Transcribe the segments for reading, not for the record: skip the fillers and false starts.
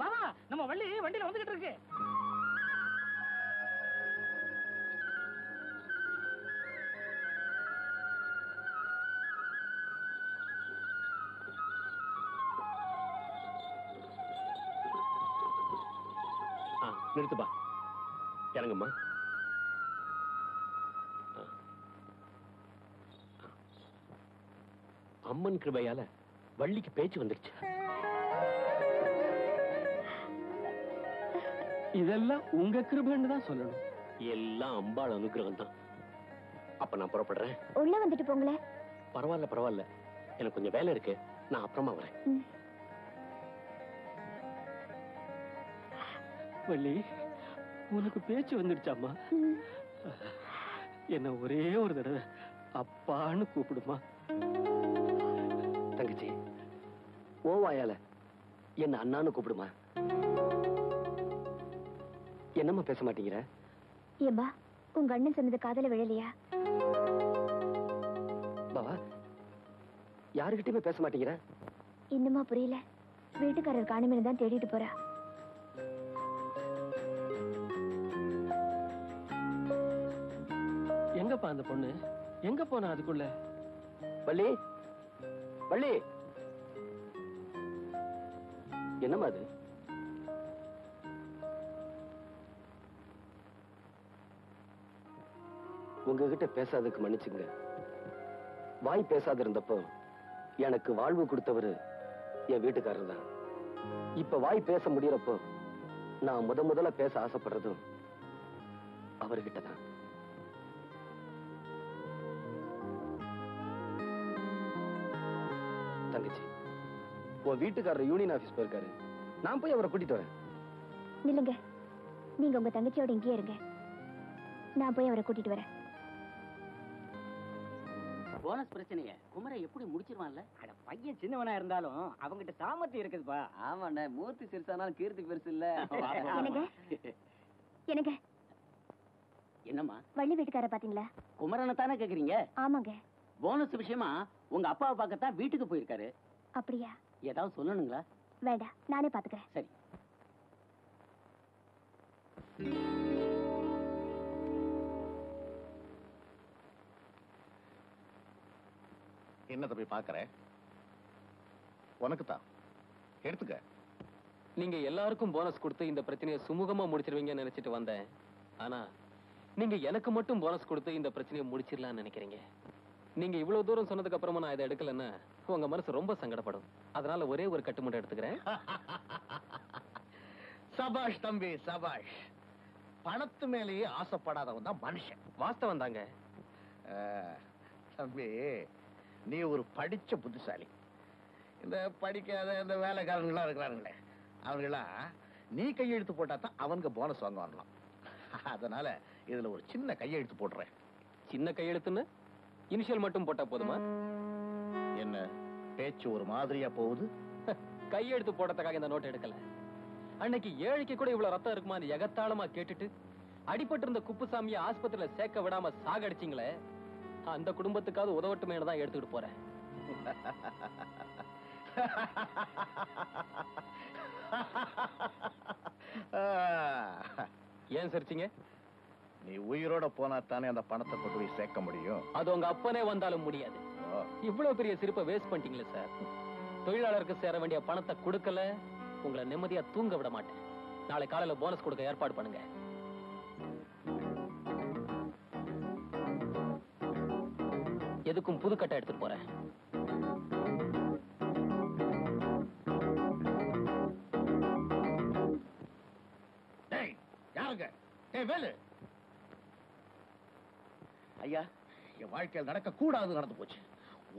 வா நம்ம வள்ளி வண்டியில வந்துகிட்டு இருக்கு. நிறுத்துப்பா, இறங்கம்மா. அம்மன் கிருபையால வள்ளிக்கு பேச்சு வந்துருச்சு. இதெல்லாம் உங்க கிருபைன்னு தான் சொல்லணும். எல்லாம் அம்பாள் அனுகிரகம் தான். அப்ப நான் புறப்படுறேன். உள்ள வந்துட்டு போங்களே. பரவாயில்ல பரவாயில்ல, எனக்கு கொஞ்சம் வேலை இருக்கு, நான் அப்புறமா வரேன். வள்ளி, உனக்கு பேச்சு வந்துடுச்சாமா? என்ன ஒரே ஒரு தடவை அப்பான்னு கூப்பிடுமா? தங்கச்சி, ஓவாயால என்ன அண்ணான்னு கூப்பிடுமா? என்னம்மா பேச மாட்டேங்கிற? ஏம்பா, உங்க அண்ணன் சொன்னது காதல விழலையா? பாவா, யாருகிட்டயுமே பேச மாட்டேங்கிற? இன்னுமா புரியல? வீட்டுக்காரர் காணுமே தான் தேடிட்டு போறா. எங்கப்பா அந்த பொண்ணு? எங்க போனா அதுக்குள்ள? வள்ளி, வள்ளி, என்னம்மா அது? உங்ககிட்ட பேசாததுக்கு மன்னிச்சுங்க. வாய் பேசாத இருந்தப்போ எனக்கு வாழ்வு கொடுத்தவரு என் வீட்டுக்காரர் தான். இப்ப வாய் பேச முடியறப்போ நான் முதல்ல பேச ஆசைப்படுறதும் அவர்கிட்ட தான். தங்கச்சி, உன் வீட்டுக்காரர் யூனியன் ஆபீஸ் போயிருக்காரு, நான் போய் அவரை கூட்டிட்டு வரேன். நில்லுங்க, நீங்க உங்க தங்கச்சியோட இங்கேயே இருங்க, நான் போய் அவரை கூட்டிட்டு வரேன். போனஸ் பிரச்சனைய குமரை எப்படி முடிச்சிருவான்ல? அட பையன் சின்னவனா இருந்தாலும் அவங்கிட்ட சாமர்த்தியம் இருக்குதுப்பா. ஆமாண்ணே, மூர்த்தி சிறுசானாலும் கீர்த்தி பெருசு இல்ல. எனக்கு என்னம்மா வள்ளி வீட்டுக்கார பாத்தீங்களா? குமரனை தானே கேக்குறீங்க? ஆமாங்க. போனஸ் விஷயமா உங்க அப்பாவை பார்க்கத்தான் வீட்டுக்கு போயிருக்காரு. அப்படியா? ஏதாவது சொல்லணுங்களா? வேண்டாம், நானே பாத்துக்கிறேன். சரி. என்ன தம்பி பாக்குற? உனக்கு தான் எடுத்துக்க. நீங்க எல்லாருக்கும் போனஸ் கொடுத்து இந்த பிரச்சனையை சுமூகமா முடிச்சிருவீங்கன்னு நினைச்சிட்டு வந்தேன். ஆனா நீங்க எனக்கு மட்டும் போனஸ் கொடுத்து இந்த பிரச்சனையை முடிச்சிடலாம்னு நினைக்கிறீங்க. நீங்க இவ்வளவு தூரம் சொன்னதுக்கு அப்புறமா நான் இதை எடுக்கலன்னா உங்க மனசு ரொம்ப சங்கடப்படும். அதனால ஒரே ஒரு கட்டுமுறை எடுத்துக்கிறேன். சபாஷ் தம்பி, சபாஷ். பணத்து மேலேயே ஆசைப்படாதவன் தான் மனுஷன். வாஸ்தவம் தாங்க. தம்பி, நீ ஒரு படிச்ச புத்திசாலி. இந்த படிக்காத இந்த வேலைக்காரங்களா இருக்கிறாங்களே, அவங்களா நீ கையெழுத்து போட்டா தான் அவங்க போனஸ் வாங்க வரலாம். அதனால இதுல ஒரு சின்ன கையெழுத்து போடுறேன். சின்ன கையெழுத்துன்னு இனிஷியல் மட்டும் போட்டா போதுமா? என்ன பேச்சு ஒரு மாதிரியா போகுது? கையெழுத்து போடுறதுக்காக இந்த நோட் எடுக்கல. அன்னைக்கு ஏழைக்கு கூட இவ்வளவு ரத்தம் இருக்குமா எகத்தாளமா கேட்டுட்டு அடிபட்டு இருந்த குப்புசாமியை ஆஸ்பத்திரியில சேர்க்க விடாம சாகடிச்சிங்களே, அந்த குடும்பத்துக்காவது உதவட்டுமே தான் எடுத்துக்கிட்டு போறேன். ஏன் சிரிச்சீங்க? நீ உயிரோட போனா தானே அந்த பணத்தை கொண்டு போய் சேர்க்க முடியும். அது உங்க அப்பனே வந்தாலும் முடியாது. இவ்வளவு பெரிய சிரிப்பை வேஸ்ட் பண்ணிட்டீங்களே சார். தொழிலாளருக்கு சேர வேண்டிய பணத்தை கொடுக்கல, உங்களை நிம்மதியா தூங்க விட மாட்டேன். நாளை காலையில போனஸ் கொடுக்க ஏற்பாடு பண்ணுங்க. எதுக்கும் புதுக்கட்டை எடுத்துட்டு போறேன். யாருங்க? வேலு ஐயா, என் வாழ்க்கையில் நடக்க கூடாது நடந்து போச்சு.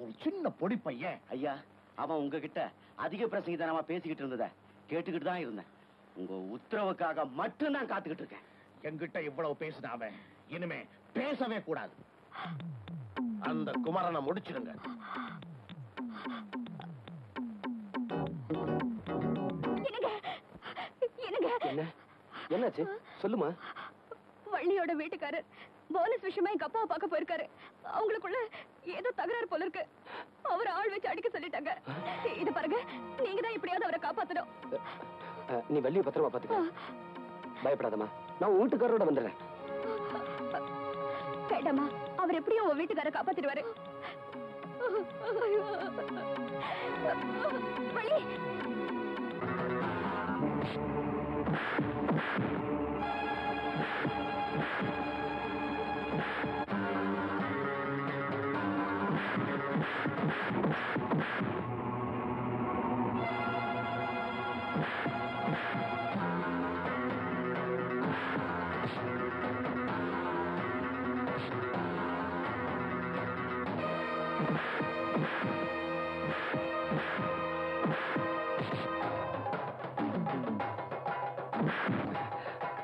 ஒரு சின்ன பொடி பையன். ஐயா, அவன் உங்ககிட்ட அதிக பிரசங்கிதனமா பேசிக்கிட்டு இருந்தத கேட்டுக்கிட்டு தான் இருந்தேன். உங்க உத்தரவுக்காக மட்டும் தான் காத்துக்கிட்டு இருக்கேன். என்கிட்ட இவ்வளவு பேசின அவன் இனிமே பேசவே கூடாது. அந்த குமரனை முடிச்சிருங்க. என்னாச்சு சொல்லுமா? வள்ளியோட வீட்டுக்காரர் போனஸ் விஷயமா எங்க அப்பாவை பார்க்க போயிருக்காரு. அவங்களுக்குள்ள ஏதோ தகராறு போல இருக்கு. அவர் ஆள் வச்சு அடிக்க சொல்லிட்டாங்க. இது பாருங்க, நீங்க தான் எப்படியாவது அவரை காப்பாத்தணும். நீ வள்ளியை பத்திரமா பாத்துக்க. பயப்படாதம்மா, நான் உன் வீட்டுக்காரரோட வந்துடுறேன். வேண்டாமா, அவர் எப்படியும் உன் வீட்டுக்கார காப்பாத்திடுவாரு. வள்ளி,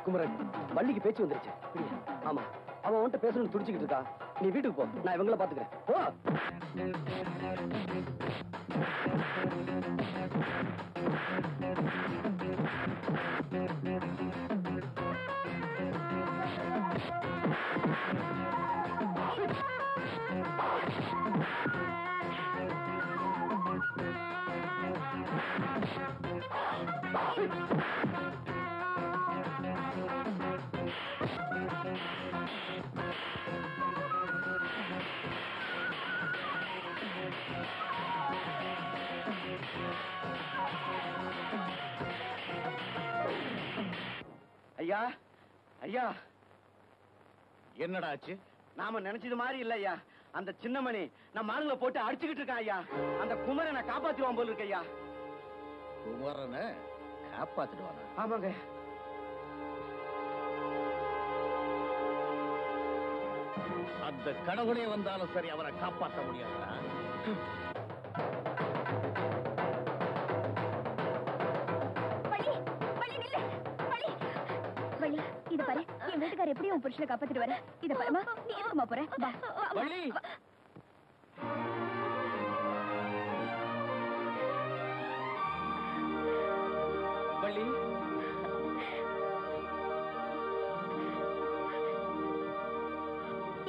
குமரன், வள்ளிக்கு பேச்சு வந்துருச்சு. ஆமா, அவன் உன்கிட்ட பேசணும்னு துடிச்சுக்கிட்டு இருக்கா. நீ வீட்டுக்கு போ, நான் இவங்கள பாத்துக்கிறேன். போ. ஐயா, ஐயா, என்னடா ஆச்சு? நாம நினைச்சது மாதிரி இல்ல ஐயா. அந்த சின்னமணி நம்ம ஆளுங்களை போட்டு அடிச்சுக்கிட்டு இருக்கான் ஐயா. அந்த குமரனை காப்பாத்துவான் போல இருக்கு ஐயா. குமரனை காப்பாத்திடுவானா? ஆமாங்க. அந்த கடவுளே வந்தாலும் சரி, அவரை காப்பாற்ற முடியாதா? வள்ளி, இத பாரு, என் வீட்டுக்காரர் எப்படியும் உன் புருஷனை காப்பாத்திடுவாரு. இத பாருமா, நீ எதுக்குமா போற? வா. வள்ளி, வள்ளி,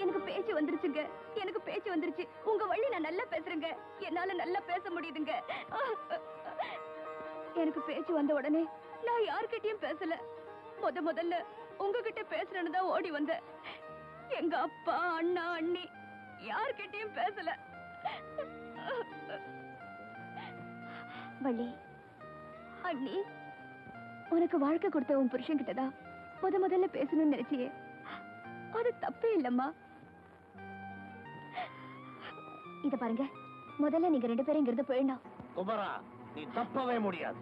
எனக்கு பேச்சு வந்துருச்சுங்க, எனக்கு பேச்சு வந்துருச்சு. உங்க வள்ளி நான் நல்லா பேசுறேங்க, என்னால நல்லா பேச முடியுதுங்க. எனக்கு பேச்சு வந்த உடனே நான் யார்கிட்டயும் பேசல. முதல்ல உங்ககிட்ட பேசுறேன்னு தான் ஓடி வந்தேன். எங்க அப்பா, அண்ணா, அண்ணி யார்கிட்டயும் பேசல. வள்ளி, அண்ணி, உனக்கு வாழ்க்கை கொடுத்த உன் புருஷன் கிட்டதான் முதல்ல பேசணும்னு நினைச்சியே. அது தப்பே இல்லம்மா. இத பாருங்க, முதல்ல நீங்க 2 பேரும் இங்கிருந்து போயிடணும். குமரா, நீ தப்பவே முடியாது.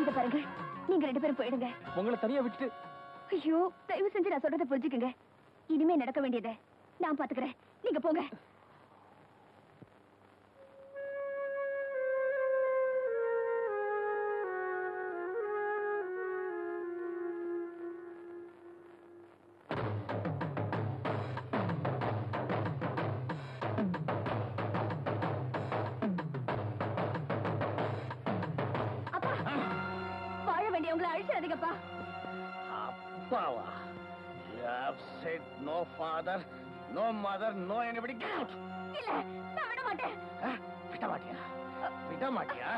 இத பாருங்க, நீங்க 2 பேரும் போயிடுங்க. உங்களை தனியா விட்டுட்டு? ஐயோ, தயவு செஞ்சு நான் சொல்றதை புரிஞ்சுக்குங்க. இனிமே நடக்க வேண்டியதை நான் பாத்துக்கிறேன். நீங்க போங்க. அப்பா, வாழ வேண்டியவங்களை அழிச்சிடாதீங்கப்பா. அப்பாவா? You have said no father, no mother, no anybody. Get out! இல்ல, நான் விட மாட்டேன். விட மாட்டியா? விட மாட்டியா?